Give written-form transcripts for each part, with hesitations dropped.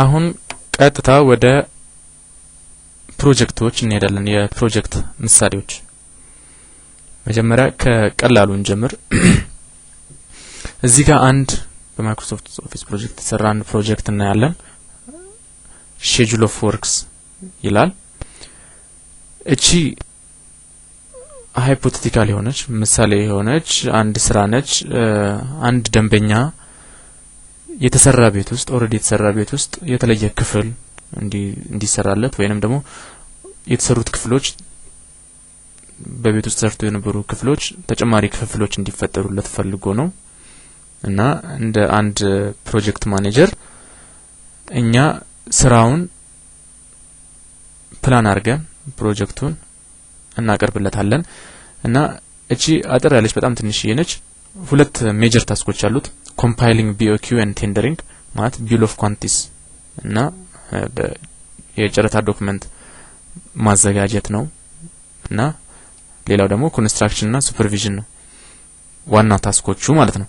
አሁን ቀጥታ ወደ ፕሮጀክቶች እንሄዳለን የፕሮጀክት ምሳሌዎች መጀመሪያ ከቀላሉ እንጀምር እዚህ ጋር አንድ በማይክሮሶፍት ኦፊስ ፕሮጀክት ተሰራ አንድ ፕሮጀክት እናያለን schedule of works ይላል እቺ ሃይፖቴቲካል የሆነች ምሳሌ የሆነች አንድ ስራ ነች አንድ ደንበኛ የተሰራ ቤት ውስጥ ኦሬዲ የተሰራ ቤት ውስጥ የተለየ ክፍል እንዲሰራለት ወይንም ደግሞ የተሰሩት ክፍሎች በቤት ውስጥ ሰርቶ የነበሩ ክፍሎች ተጨማሪ ክፍሎች እንዲፈጠሩለት ፈልጎ ነው እና እንደ አንድ ፕሮጀክት ማኔጀር እኛ ስራውን ፕላን አድርገን ፕሮጀክቱን እናቀርብለታለን እና እቺ አጥር ያለች በጣም ትንሽ ነች ሁለት ሜጀር ታስኮች አሉት compiling BOQ and tendering ማለት bill of quantities እና የጨረታ ዶክመንት ማዘጋጀት ነው እና ሌላው ደግሞ ኮንስትራክሽን እና ሱፐርቪዥን ነው ዋና ታስኮቹ ማለት ነው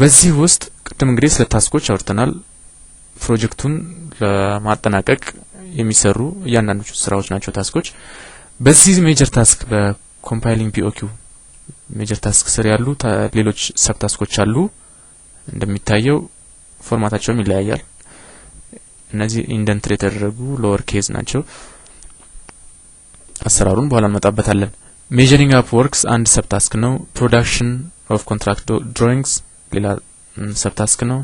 በዚህ ውስጥ ቅድም እንግዲህ ስለ ታስኮች አውርተናል ፕሮጀክቱን ለማጠናቀቅ የሚሰሩ ያንዳንዶቹ ስራዎች ናቸው ታስኮች በዚህ ሜጀር ታስክ በኮምፓይሊንግ BOQ ሜጀር ታስክ ስር ያሉ ሌሎች ሰብ ታስኮች አሉ እንደሚታየው ፎርማታቸውም ይለያያል እነዚህ ኢንደንት የተደረጉ ሎወር ኬዝ ናቸው አሰራሩን በኋላ እንመጣበታለን measuring up works አንድ ሰብ ታስክ ነው production of contract drawings ሌላ ሰብ ታስክ ነው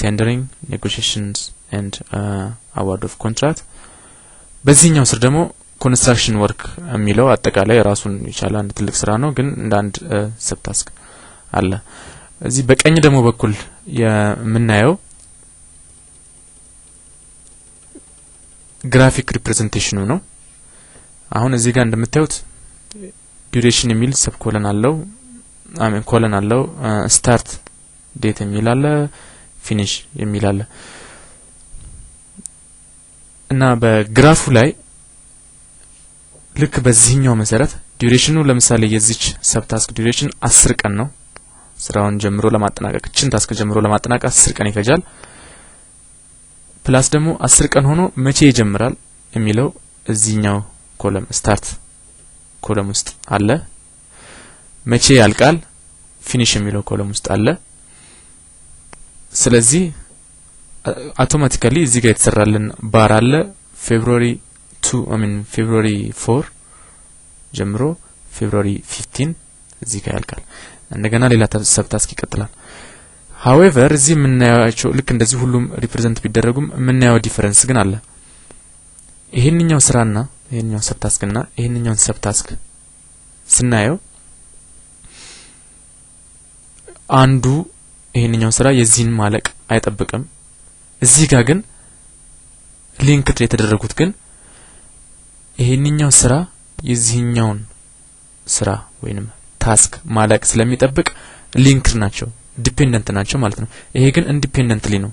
tendering negotiations and award of contract በዚህኛው ስር ደግሞ construction work የሚለው አጠቃላይ ራሱን ይቻላል አንድ ትልቅ ስራ ነው ግን እንደ አንድ ሰብ ታስክ አለ እዚህ በቀኝ ደግሞ በኩል የምናየው ግራፊክ ሪፕሬዘንቴሽኑ ነው አሁን እዚህ ጋር እንደምታዩት ዱሬሽን የሚል ሰብ ኮለን አለው ኮለን አለው ስታርት ዴት የሚል አለ ፊኒሽ የሚል አለ እና በግራፉ ላይ ልክ በዚህኛው መሰረት ዱሬሽኑ ለምሳሌ የዚች ሰብ ታስክ ዱሬሽን 10 ቀን ነው ስራውን ጀምሮ ለማጠናቀቅ እቺን ታስክ ጀምሮ ለማጠናቀቅ 10 ቀን ይፈጃል ፕላስ ደግሞ 10 ቀን ሆኖ መቼ ይጀምራል የሚለው እዚህኛው ኮለም ስታርት ኮለም ውስጥ አለ መቼ ያልቃል ፊኒሽ የሚለው ኮለም ውስጥ አለ ስለዚህ አውቶማቲካሊ እዚህ ጋር የተሰራልን ባር አለ February 4 ጀምሮ February 15 እዚህ ጋር ያልቃል እንደገና ሌላ ሰብ ታስክ ይቀጥላል however እዚህ የምናያቸው ልክ እንደዚህ ሁሉም ሪፕሬዘንት ቢደረጉም የምናየው ዲፈረንስ ግን አለ ይሄንኛው ስራና ይሄንኛው ሰብ ታስክና ይሄንኛው ሰብ ታስክ ስናየው አንዱ ይሄንኛው ስራ የዚህን ማለቅ አይጠብቅም እዚህ ጋር ግን ሊንክድ የተደረጉት ግን ይሄንኛው ስራ የዚህኛውን ስራ ወይንም ታስክ ማለቅ ስለሚጠብቅ ሊንክድ ናቸው ዲፔንደንት ናቸው ማለት ነው ይሄ ግን ኢንዲፔንደንትሊ ነው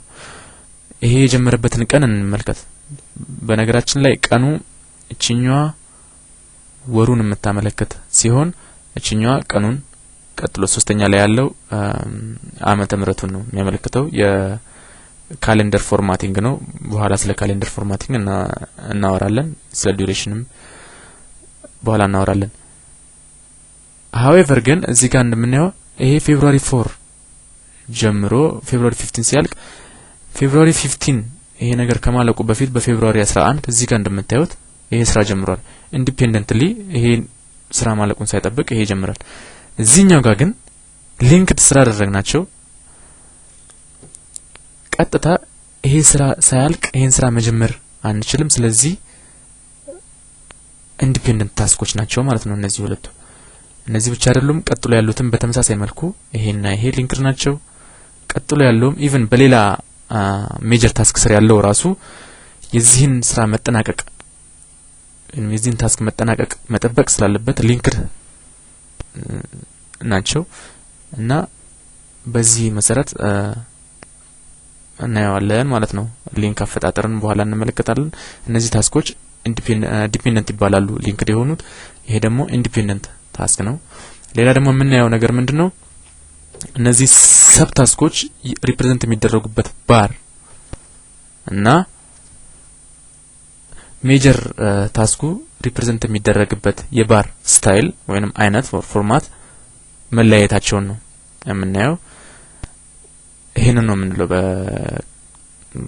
ይሄ የጀመረበትን ቀን እንመልከት በነገራችን ላይ ቀኑ እቺኛዋ ወሩን የምታመለክት ሲሆን እቺኛዋ ቀኑን ቀጥሎ ሶስተኛ ላይ ያለው ዓመተ ምህረቱን ነው የሚያመለክተው የካሌንደር ፎርማቲንግ ነው በኋላ ስለ ካሌንደር ፎርማቲንግ እናወራለን ስለ ዱሬሽንም በኋላ እናወራለን however ግን እዚህ ጋር እንደምናየው ይሄ February 4 ጀምሮ February 15 ሲያልቅ February 15 ይሄ ነገር ከማለቁ በፊት በፌብሩዋሪ 11 እዚህ ጋር እንደምታዩት ይሄ ስራ ጀምሯል ኢንዲፔንደንትሊ ይሄ ስራ ማለቁን ሳይጠብቅ ይሄ ጀምራል እዚህኛው ጋር ግን ሊንክድ ስራ አደረግናቸው ቀጥታ ይሄ ስራ ሳያልቅ ይሄን ስራ መጀመር አንችልም ስለዚህ ኢንዲፔንደንት ታስኮች ናቸው ማለት ነው እነዚህ ሁለቱ እነዚህ ብቻ አይደሉም ቀጥሎ ያሉትም በተመሳሳይ መልኩ ይሄና ይሄ ሊንክድ ናቸው ቀጥሎ ያለውም ኢቭን በሌላ ሜጀር ታስክ ስር ያለው ራሱ የዚህን ስራ መጠናቀቅ የዚህን ታስክ መጠናቀቅ መጠበቅ ስላለበት ሊንክድ ናቸው እና በዚህ መሰረት እናያለን ማለት ነው ሊንክ አፈጣጠርን በኋላ እንመለከታለን እነዚህ ታስኮች ዲፔንደንት ይባላሉ ሊንክድ የሆኑት ይሄ ደግሞ ኢንዲፔንደንት ታስክ ነው ሌላ ደግሞ የምናየው ነገር ምንድነው እነዚህ ሰብ ታስኮች ሪፕሬዘንት የሚደረጉበት ባር እና ሜጀር ታስኩ ሪፕሬዘንት የሚደረግበት የባር ስታይል ወይንም አይነት ፎርማት መለያየታቸውን ነው የምናየው። ይሄንን ነው የምንለው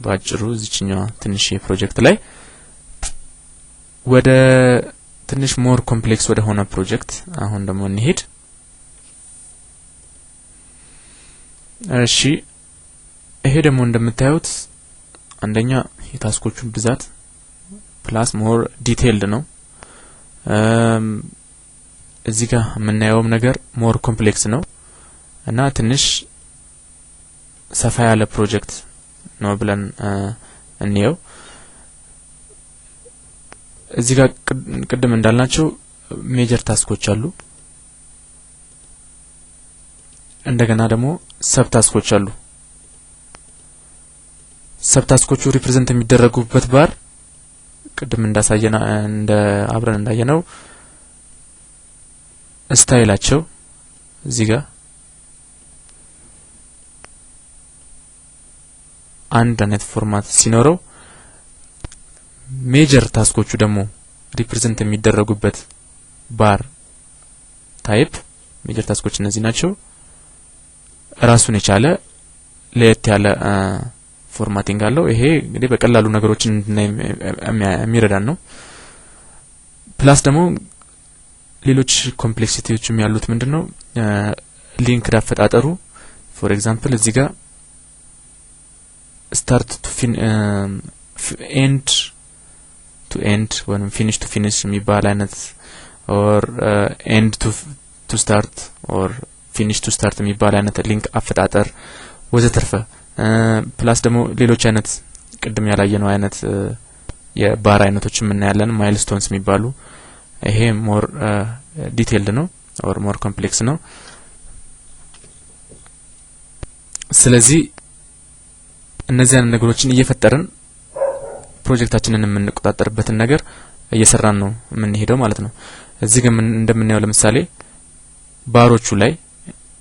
ባጭሩ እዚህኛው ትንሽ የፕሮጀክት ላይ። ወደ ትንሽ ሞር ኮምፕሌክስ ወደ ሆነ ፕሮጀክት አሁን ደግሞ እንሄድ። እሺ ይሄ ደግሞ እንደምታዩት አንደኛ የታስኮቹን ብዛት ፕላስ ሞር ዲቴይልድ ነው። እዚህ ጋር የምናየውም ነገር ሞር ኮምፕሌክስ ነው እና ትንሽ ሰፋ ያለ ፕሮጀክት ነው ብለን እንየው። እዚህ ጋር ቅድም እንዳልናቸው ሜጀር ታስኮች አሉ። እንደገና ደግሞ ሰብ ታስኮች አሉ። ሰብ ታስኮቹ ሪፕሬዘንት የሚደረጉበት ባር ቅድም እንዳሳየና አብረን እንዳየነው ስታይላቸው እዚህ ጋር አንድ አይነት ፎርማት ሲኖረው ሜጀር ታስኮቹ ደግሞ ሪፕሬዘንት የሚደረጉበት ባር ታይፕ ሜጀር ታስኮች እነዚህ ናቸው። ራሱን የቻለ ለየት ያለ ፎርማቲንግ አለው። ይሄ እንግዲህ በቀላሉ ነገሮችን የሚረዳን ነው። ፕላስ ደግሞ ሌሎች ኮምፕሌክሲቲዎችም ያሉት ምንድነው ሊንክ ዳፈጣጠሩ ፎር ኤግዛምፕል እዚህ ጋር ስታርት ቱ ኤንድ ቱ ኤንድ ወይም ፊኒሽ ቱ ፊኒሽ የሚባል አይነት ኦር ኤንድ ቱ ስታርት ኦር ፊኒሽ ቱ ስታርት የሚባል አይነት ሊንክ አፈጣጠር ወዘተርፈ ፕላስ ደግሞ ሌሎች አይነት ቅድም ያላየነው አይነት የባር አይነቶች እናያለን ማይልስቶንስ የሚባሉ ይሄ ሞር ዲቴይልድ ነው ኦር ሞር ኮምፕሌክስ ነው። ስለዚህ እነዚያን ነገሮችን እየፈጠርን ፕሮጀክታችንን የምንቆጣጠርበትን ነገር እየሰራን ነው የምንሄደው ማለት ነው። እዚህ ግን እንደምናየው ለምሳሌ ባሮቹ ላይ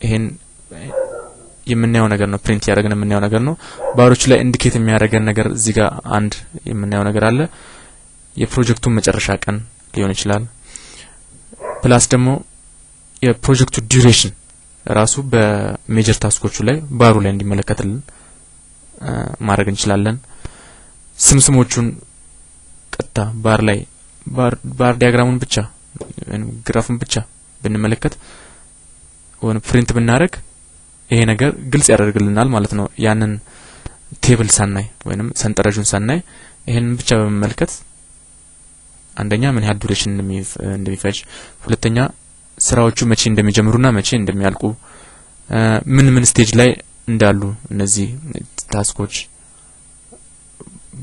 ይሄን የምናየው ነገር ነው ፕሪንት ያደረገን የምናየው ነገር ነው። ባሮቹ ላይ ኢንዲኬት የሚያደርገን ነገር እዚህ ጋር አንድ የምናየው ነገር አለ። የፕሮጀክቱን መጨረሻ ቀን ሊሆን ይችላል። ፕላስ ደግሞ የፕሮጀክቱ ዲዩሬሽን ራሱ በሜጀር ታስኮቹ ላይ ባሩ ላይ እንዲመለከትልን ማድረግ እንችላለን። ስሞቹን ቀጥታ ባር ላይ ባር ዲያግራሙን ብቻ ግራፉን ብቻ ብንመለከት ወን ፕሪንት ብናደርግ ይሄ ነገር ግልጽ ያደርግልናል ማለት ነው። ያንን ቴብል ሳናይ ወይንም ሰንጠረዡን ሳናይ ይሄንን ብቻ በመመልከት አንደኛ ምን ያህል ዱሬሽን እንደሚፈጅ፣ ሁለተኛ ስራዎቹ መቼ እንደሚጀምሩና መቼ እንደሚያልቁ፣ ምን ስቴጅ ላይ እንዳሉ እነዚህ ታስኮች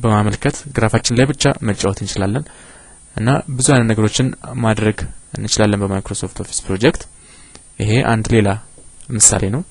በማመልከት ግራፋችን ላይ ብቻ መጫወት እንችላለን እና ብዙ አይነት ነገሮችን ማድረግ እንችላለን በማይክሮሶፍት ኦፊስ ፕሮጀክት። ይሄ አንድ ሌላ ምሳሌ ነው።